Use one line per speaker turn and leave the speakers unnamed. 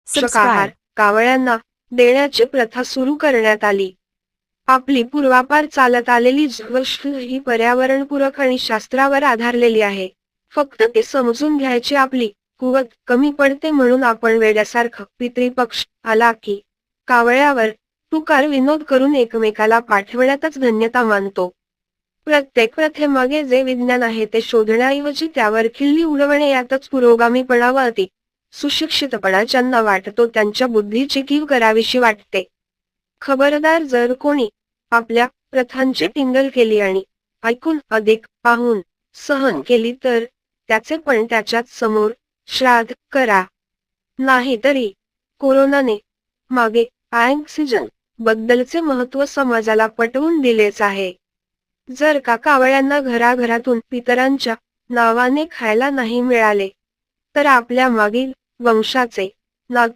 पोषक आहार कावळ्यांना देण्याची प्रथा सुरू करण्यात आली. आपली पूर्वापार चालत आलेली जीवनशैली ही पर्यावरणपूरक आणि शास्त्रावर आधारलेली आहे. फक्त ते समजून घ्यायची आपली कुवत कमी पडते म्हणून आपण वेड्यासारखं पितृपक्ष आला की कावळ्यावर तुकार विनोद करून एकमेकाला पाठवण्यातच धन्यता मानतो. प्रत्येक प्रथेमागे जे विज्ञान आहे ते शोधण्याऐवजी त्यावर खिल्ली उडवणे यातच पुरोगामीपणा व अति सुशिक्षितपणा ज्यांना वाटतो त्यांच्या बुद्धीची कीव करावीशी वाटते. खबरदार जर कोणी आपल्या प्रथांची टिंगल केली आणि ऐकून अधिक पाहून सहन केली तर त्याचे पण त्याच्याच समोर श्राद्ध करा. नाहीतरी कोरोनाने मागे ऑक्सिजन बद्दलचे महत्त्व समाजाला पटवून दिलेच आहे. जर का कावळ्यांना घराघरातून पितरांच्या नावाने खायला नाही मिळाले तर आपल्या मागील वंशाचे नातू